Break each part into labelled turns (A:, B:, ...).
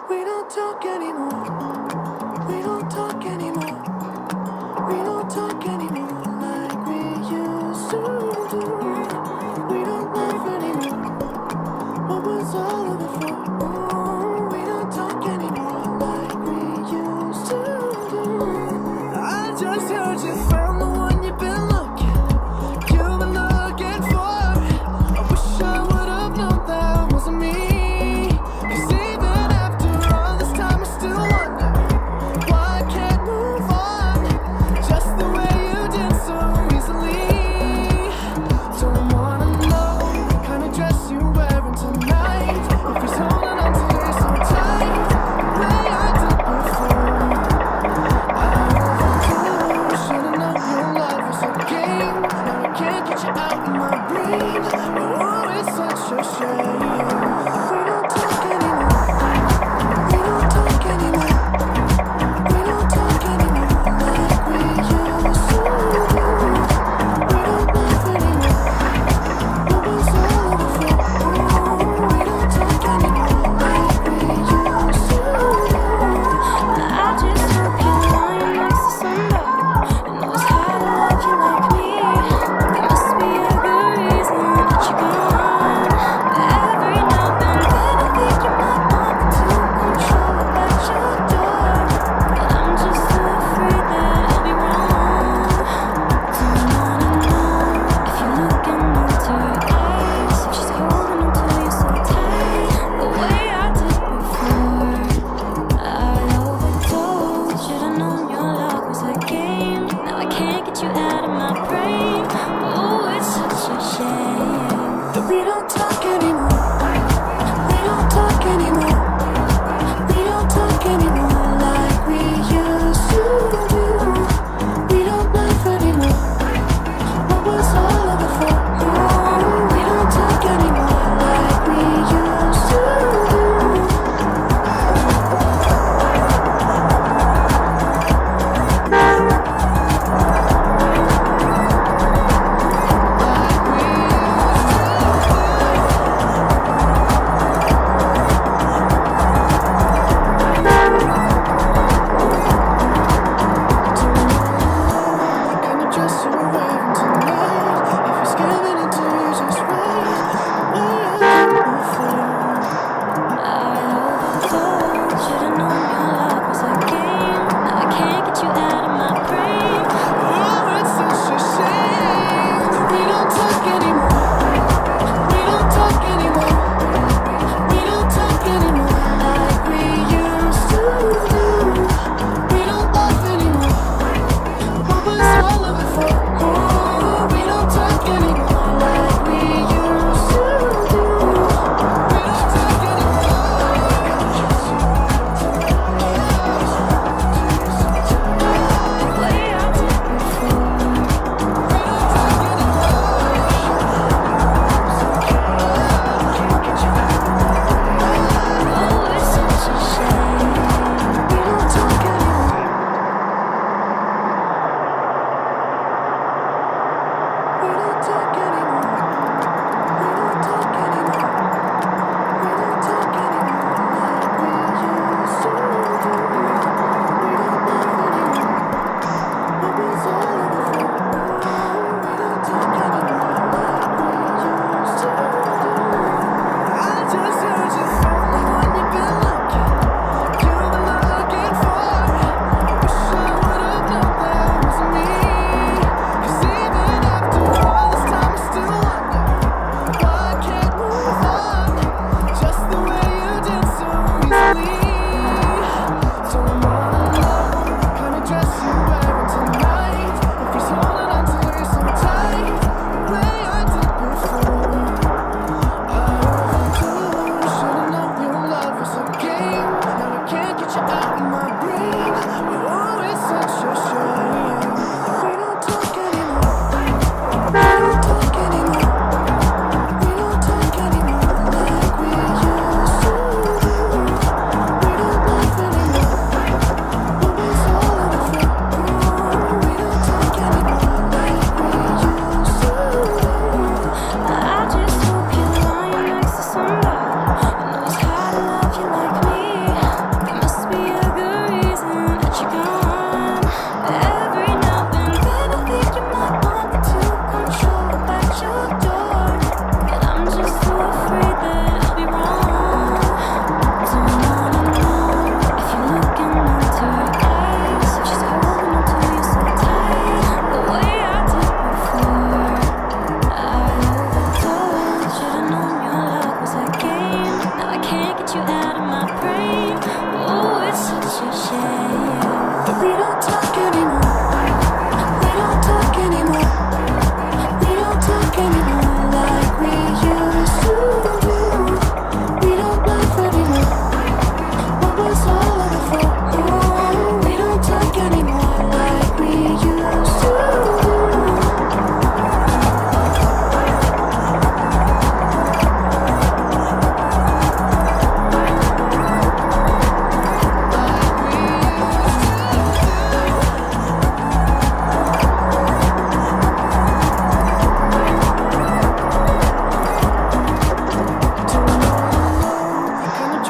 A: We don't talk anymore. We don't talk anymore. We don't talk anymore like we used to do. We don't laugh anymore. What was all of it for? Ooh, we don't talk anymore like we used to do. I just heard you found the one you've been looking for. I wish I would have known that wasn't me. 'Cause even after all this time I still wonder why I can't move on.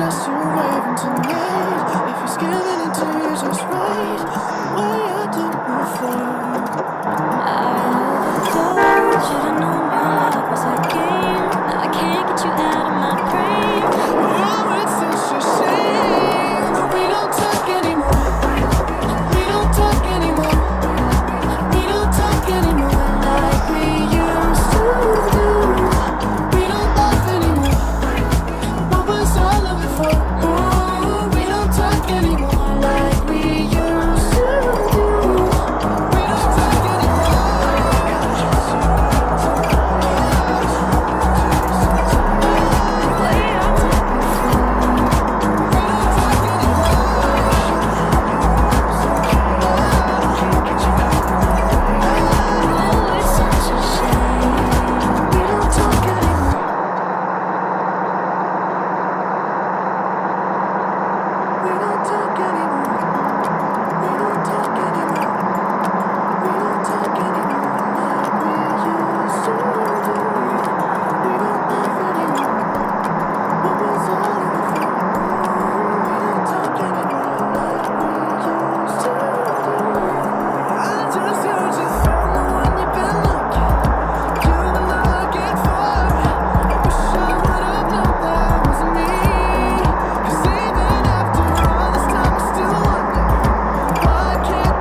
A: dress you're wearing tonight. If you're skimming in tears, just right. The way I did before. I overdosed. Should've known your love was a game. Now I can't get you out of my brain. Oh, it's such a shame that we don't talk anymore. We don't talk anymore. We don't talk anymore like we used to do. We don't laugh anymore. What was all of it for? Ooh, we don't talk anymore like we used to do. We don't talk Oh, it's such a shame. We don't talk anymore. We don't talk anymore. We don't talk anymore. We don't talk anymore like we used to do. We don't laugh anymore. What was all of it for? We don't talk anymore like we used to do. I just heard you found the one you've been looking. You've been looking for. I wish I would've known that was me. 'Cause even after all this time, I still wonder why I can't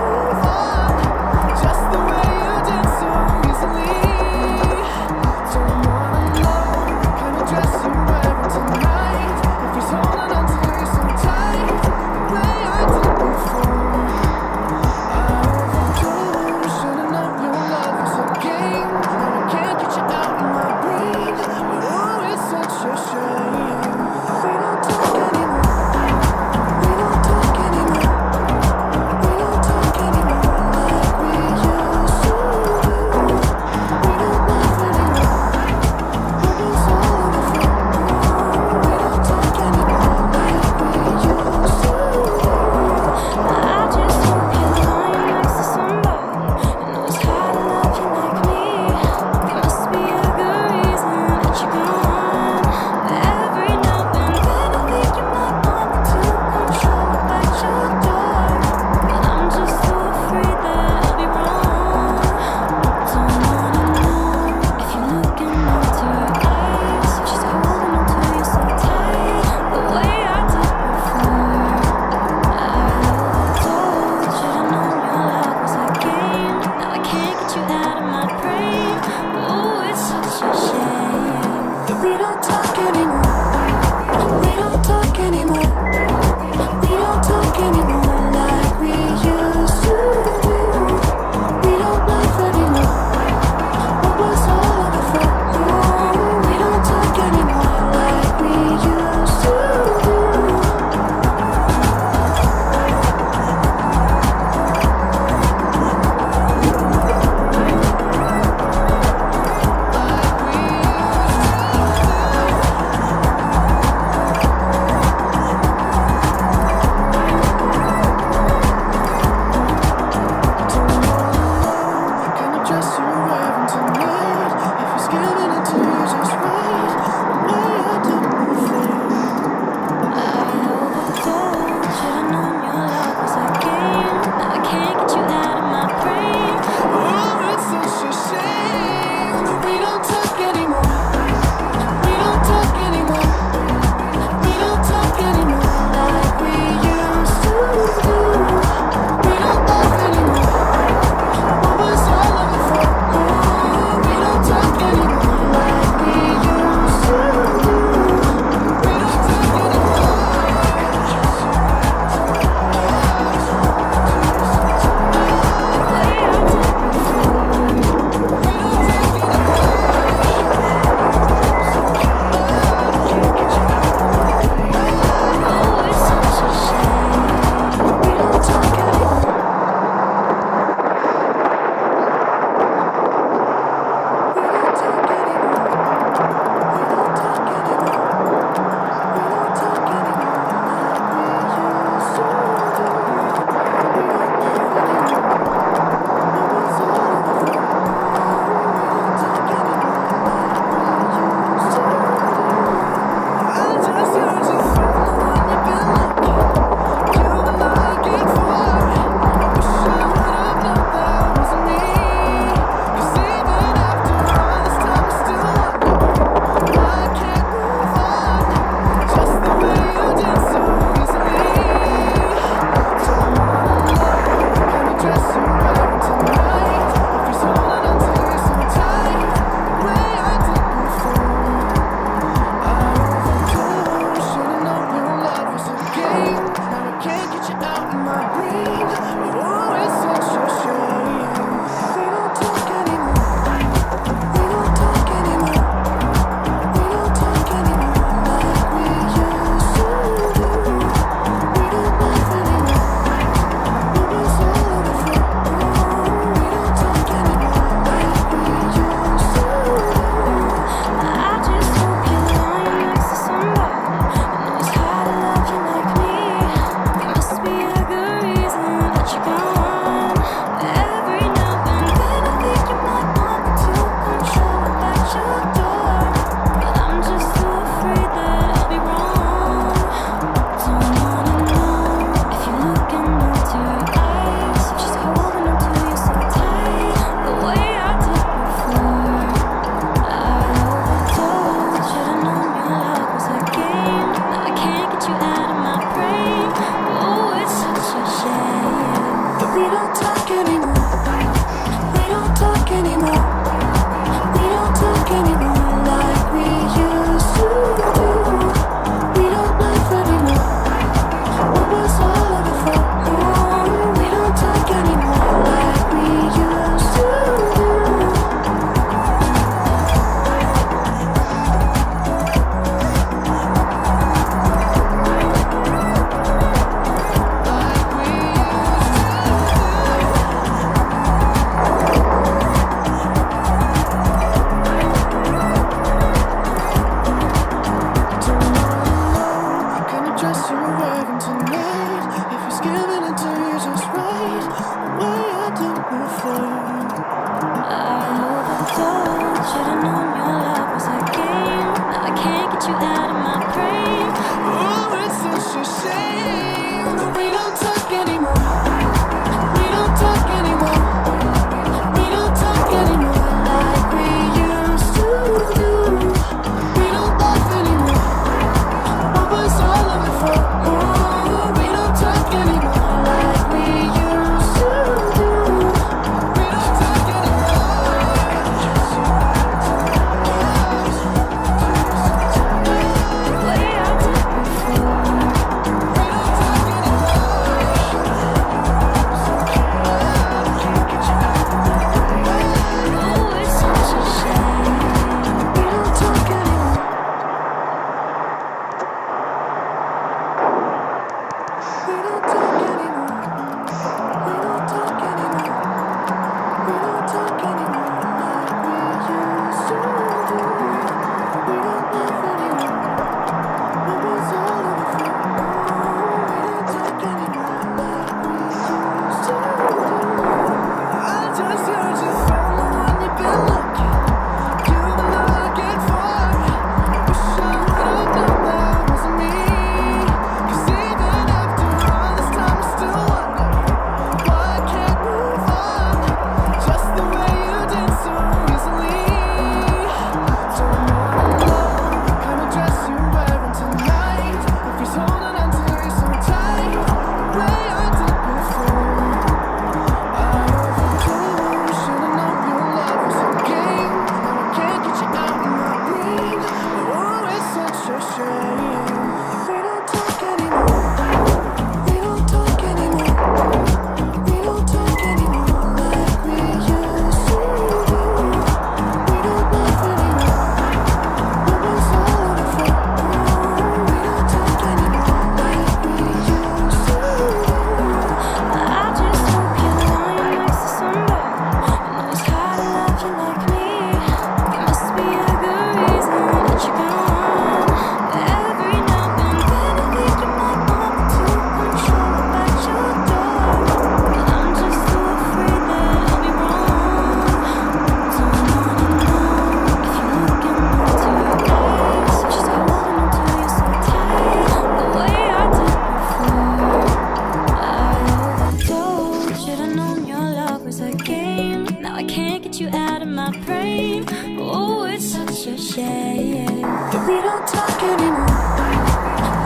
A: brain. Oh, it's such a shame that we don't talk anymore.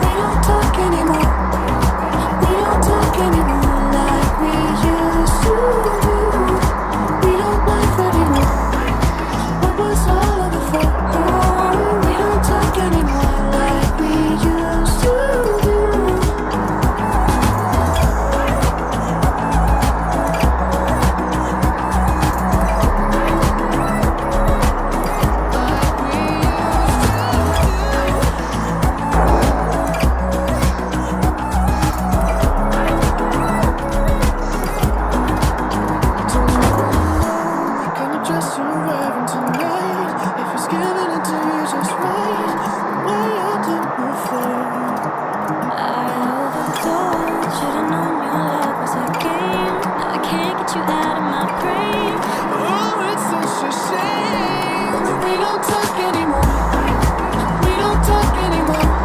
A: We don't talk anymore. We don't talk anymore like we used to do. We don't laugh anymore. What was all of it for? Oh, we don't talk anymore like we used to do. We don't talk anymore.